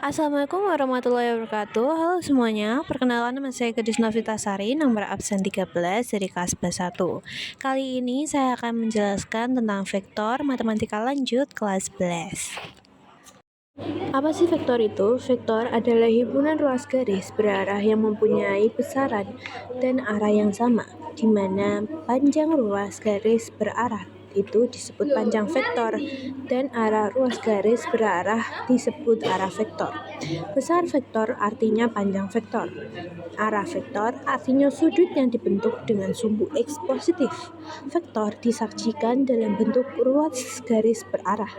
Assalamualaikum warahmatullahi wabarakatuh. Halo semuanya, perkenalkan nama saya Gadis Novitasari, nomor absen 13 dari kelas B1. Kali ini saya akan menjelaskan tentang vektor matematika lanjut kelas 11. Apa sih vektor itu? Vektor adalah himpunan ruas garis berarah yang mempunyai besaran dan arah yang sama, di mana panjang ruas garis berarah itu disebut panjang vektor dan arah ruas garis berarah disebut arah vektor. Besar vektor artinya panjang vektor. Arah vektor artinya sudut yang dibentuk dengan sumbu X positif. Vektor disajikan dalam bentuk ruas garis berarah.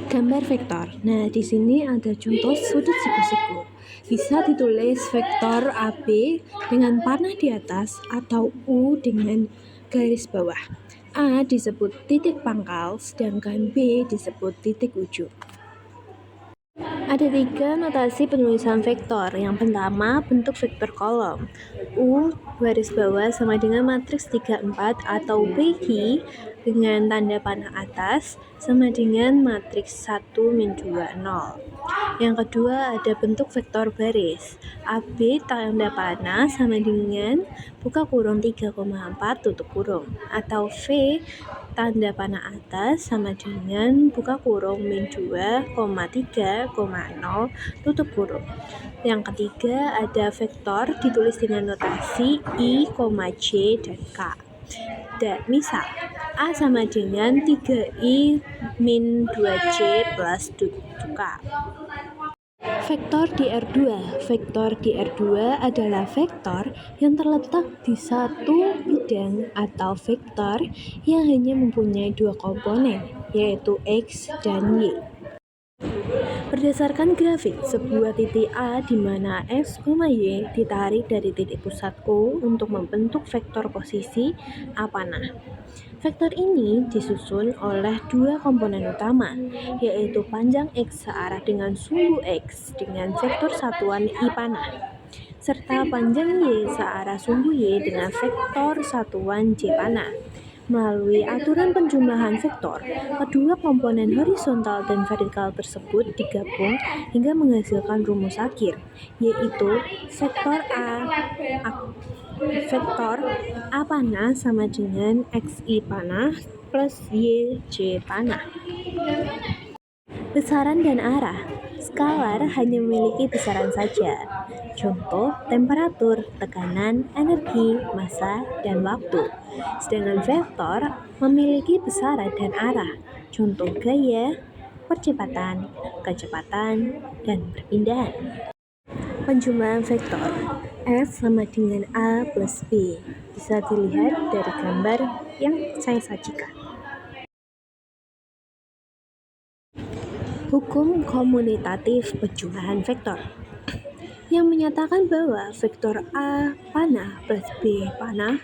Gambar vektor. Nah, di sini ada contoh sudut siku-siku. Bisa ditulis vektor AB dengan panah di atas atau U dengan garis bawah. A disebut titik pangkal, sedangkan B disebut titik ujung. Ada 3 notasi penulisan vektor. Yang pertama, bentuk vektor kolom. U garis bawah sama dengan matriks 34 atau PQ dengan tanda panah atas sama dengan matriks 1 min 2 0. Yang kedua, ada bentuk vektor baris. AB tanda panah sama dengan buka kurung 3,4 tutup kurung atau V tanda panah atas sama dengan buka kurung min 2,3,0 tutup kurung. Yang ketiga, ada vektor ditulis dengan notasi I, J, dan K. Misal, A sama dengan 3I min 2J plus 7K. Vektor di R2. Vektor di R2 adalah vektor yang terletak di satu bidang atau vektor yang hanya mempunyai 2 komponen, yaitu X dan Y. Berdasarkan grafik, sebuah titik A di mana X, Y ditarik dari titik pusat O untuk membentuk vektor posisi A panah. Vektor ini disusun oleh 2 komponen utama, yaitu panjang X searah dengan sumbu X dengan vektor satuan I panah, serta panjang Y searah sumbu Y dengan vektor satuan J panah. Melalui aturan penjumlahan vektor, kedua komponen horizontal dan vertikal tersebut digabung hingga menghasilkan rumus akhir, yaitu vektor A panah sama dengan XI panah plus YJ panah. Besaran dan arah. Skalar hanya memiliki besaran saja. Contoh, temperatur, tekanan, energi, massa, dan waktu. Sedangkan vektor memiliki besaran dan arah. Contoh, gaya, percepatan, kecepatan, dan perpindahan. Penjumlahan vektor. F sama dengan A plus B. Bisa dilihat dari gambar yang saya sajikan. Hukum komutatif penjumlahan vektor yang menyatakan bahwa vektor A panah plus B panah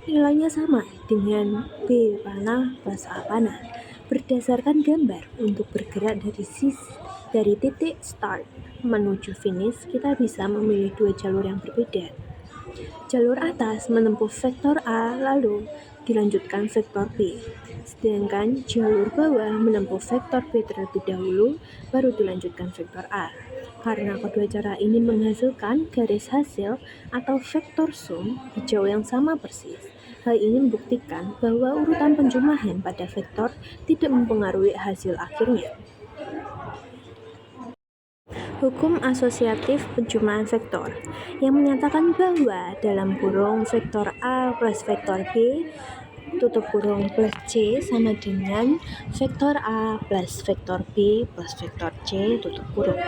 nilainya sama dengan B panah plus A panah. Berdasarkan gambar, untuk bergerak dari titik start menuju finish, kita bisa memilih 2 jalur yang berbeda. Jalur atas menempuh vektor A lalu dilanjutkan vektor B, sedangkan jalur bawah menempuh vektor B terlebih dahulu baru dilanjutkan vektor A. Karena kedua cara ini menghasilkan garis hasil atau vektor sum hijau yang sama persis, hal ini membuktikan bahwa urutan penjumlahan pada vektor tidak mempengaruhi hasil akhirnya. Hukum asosiatif penjumlahan vektor yang menyatakan bahwa dalam kurung vektor A plus vektor B tutup kurung plus C sama dengan vektor A plus vektor B plus vektor C tutup kurung.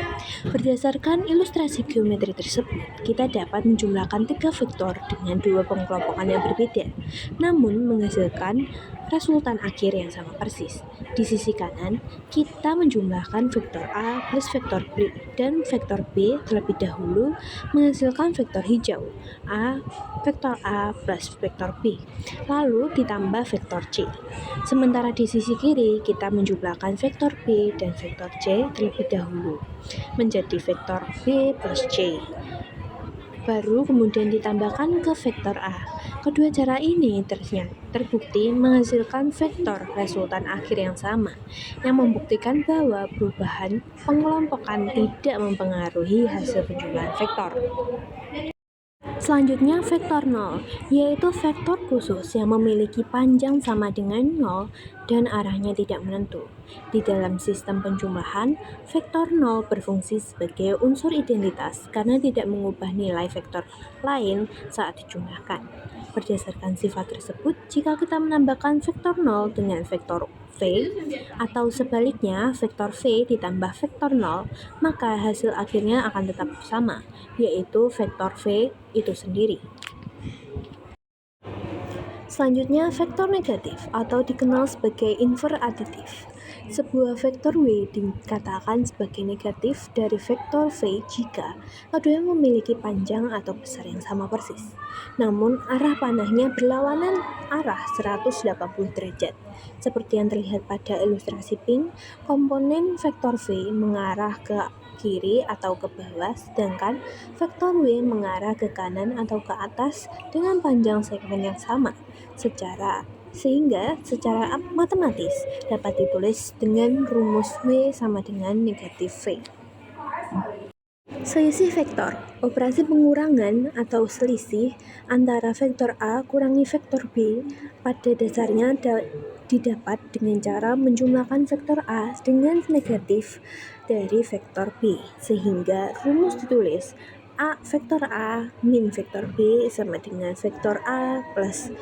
Berdasarkan ilustrasi geometri tersebut, kita dapat menjumlahkan 3 vektor dengan 2 pengelompokan yang berbeda, namun menghasilkan resultan akhir yang sama persis. Di sisi kanan, kita menjumlahkan vektor A plus vektor B dan vektor B terlebih dahulu menghasilkan vektor hijau vektor A plus vektor B, lalu ditambah vektor C. Sementara di sisi kiri, kita menjumlahkan vektor B dan vektor C terlebih dahulu menjadi vektor B plus C. baru kemudian ditambahkan ke vektor A. Kedua cara ini terbukti menghasilkan vektor resultan akhir yang sama, yang membuktikan bahwa perubahan pengelompokan tidak mempengaruhi hasil penjumlahan vektor. Selanjutnya vektor 0, yaitu vektor khusus yang memiliki panjang sama dengan 0 dan arahnya tidak menentu. Di dalam sistem penjumlahan, vektor 0 berfungsi sebagai unsur identitas karena tidak mengubah nilai vektor lain saat dijumlahkan. Berdasarkan sifat tersebut, jika kita menambahkan vektor 0 dengan vektor V, atau sebaliknya vektor V ditambah vektor 0, maka hasil akhirnya akan tetap sama, yaitu vektor V itu sendiri. Selanjutnya, vektor negatif atau dikenal sebagai inveraditif. Sebuah vektor W dikatakan sebagai negatif dari vektor V jika keduanya memiliki panjang atau besar yang sama persis. Namun, arah panahnya berlawanan arah 180 derajat. Seperti yang terlihat pada ilustrasi pink, komponen vektor V mengarah ke kiri atau ke bawah, sedangkan vektor W mengarah ke kanan atau ke atas dengan panjang segmen yang sama. Sehingga secara matematis dapat ditulis dengan rumus W sama dengan negatif V. Selisih vektor, operasi pengurangan atau selisih antara vektor A kurangi vektor B, pada dasarnya didapat dengan cara menjumlahkan vektor A dengan negatif dari vektor B, sehingga rumus ditulis A vektor A min vektor B sama dengan vektor A plus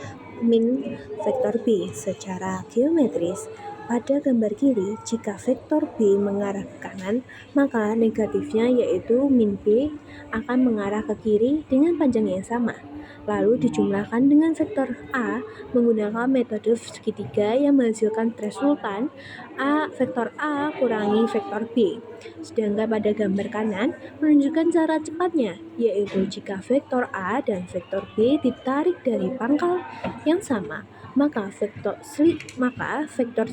min vektor B. Secara geometris, pada gambar kiri, jika vektor B mengarah ke kanan, maka negatifnya yaitu min B akan mengarah ke kiri dengan panjang yang sama. Lalu dijumlahkan dengan vektor A menggunakan metode segitiga yang menghasilkan resultan A vektor A kurangi vektor B. Sedangkan pada gambar kanan menunjukkan cara cepatnya, yaitu jika vektor A dan vektor B ditarik dari pangkal yang sama, maka vektor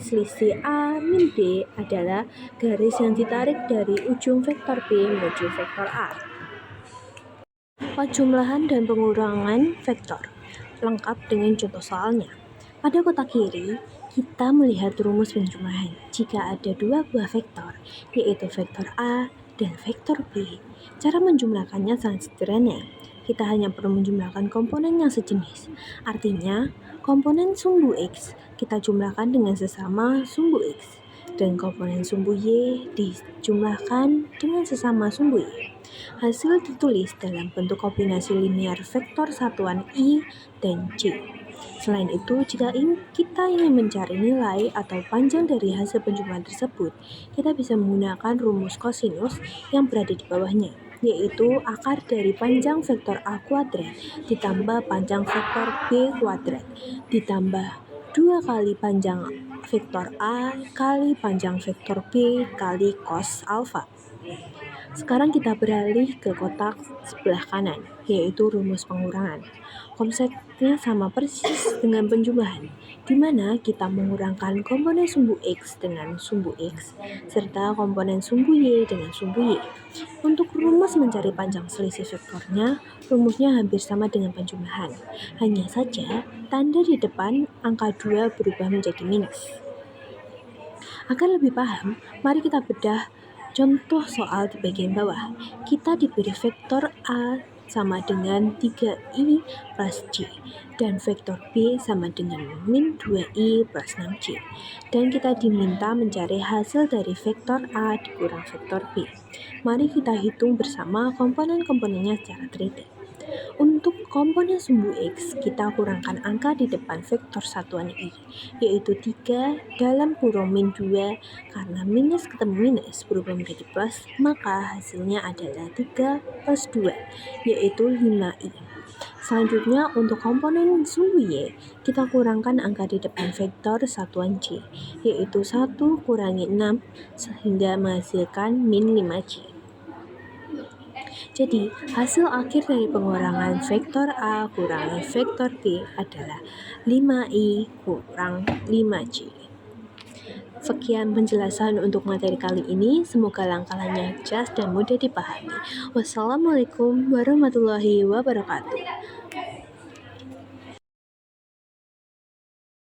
selisih A min B adalah garis yang ditarik dari ujung vektor B menuju vektor A. Penjumlahan dan pengurangan vektor lengkap dengan contoh soalnya. Pada kotak kiri, kita melihat rumus penjumlahan jika ada dua buah vektor, yaitu vektor A dan vektor B. Cara menjumlahkannya sangat sederhana. Kita hanya perlu menjumlahkan komponen yang sejenis. Artinya, komponen sumbu X kita jumlahkan dengan sesama sumbu X, dan komponen sumbu Y dijumlahkan dengan sesama sumbu Y. Hasil ditulis dalam bentuk kombinasi linear vektor satuan I dan J. Selain itu, jika kita ingin mencari nilai atau panjang dari hasil penjumlahan tersebut, kita bisa menggunakan rumus kosinus yang berada di bawahnya, yaitu akar dari panjang vektor A kuadrat ditambah panjang vektor B kuadrat ditambah 2 kali panjang vektor A kali panjang vektor B kali cos alfa. Sekarang kita beralih ke kotak sebelah kanan, yaitu rumus pengurangan. Konsepnya sama persis dengan penjumlahan, di mana kita mengurangkan komponen sumbu X dengan sumbu X, serta komponen sumbu Y dengan sumbu Y. Untuk rumus mencari panjang selisih vektornya, rumusnya hampir sama dengan penjumlahan. Hanya saja, tanda di depan angka 2 berubah menjadi minus. Agar lebih paham, mari kita bedah contoh soal di bagian bawah. Kita diberi vektor A sama dengan 3i plus J, dan vektor B sama dengan min 2i plus 6J. Dan kita diminta mencari hasil dari vektor A dikurang vektor B. Mari kita hitung bersama komponen-komponennya secara teliti. Untuk komponen sumbu X, kita kurangkan angka di depan vektor satuan I, yaitu 3 dalam kurung min 2, karena minus ketemu minus berubah menjadi plus, maka hasilnya adalah 3 plus 2, yaitu 5i. Selanjutnya, untuk komponen sumbu Y, kita kurangkan angka di depan vektor satuan J, yaitu 1 kurangi 6, sehingga menghasilkan min 5J. Jadi, hasil akhir dari pengurangan vektor A kurangi vektor B adalah 5i kurang 5j. Sekian penjelasan untuk materi kali ini. Semoga langkah-langkahnya jelas dan mudah dipahami. Wassalamualaikum warahmatullahi wabarakatuh.